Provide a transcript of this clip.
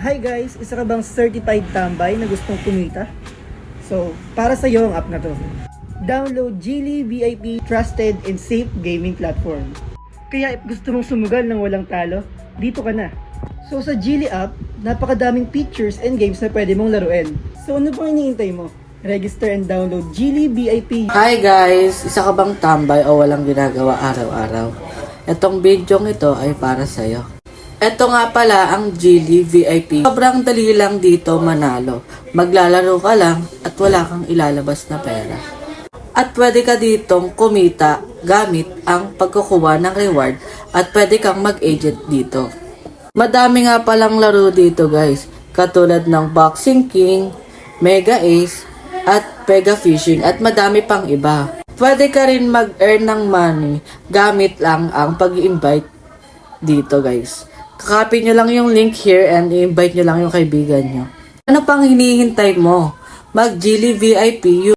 Hi guys! Isa ka bang certified tambay na gustong kumita? So, para sa iyo ang app na to. Download Geely VIP Trusted and Safe Gaming Platform. Kaya if gusto mong sumugal ng walang talo, dito ka na. So sa Geely app, napakadaming features and games na pwede mong laruin. So ano pang iniintay mo? Register and download Geely VIP. Hi guys! Isa ka bang tambay o walang ginagawa araw-araw? Itong video ito ay para sa'yo. Ito nga pala ang Geely VIP. Sobrang dali lang dito manalo. Maglalaro ka lang at wala kang ilalabas na pera. At pwede ka ditong kumita gamit ang pagkukuha ng reward at pwede kang mag-agent dito. Madami nga palang laro dito guys. Katulad ng Boxing King, Mega Ace, at Pega Fishing at madami pang iba. Pwede ka rin mag-earn ng money gamit lang ang pag-i-invite dito guys. Kakopy nyo lang yung link here and i-invite nyo lang yung kaibigan nyo. Ano pang hinihintay mo? Mag Geely VIP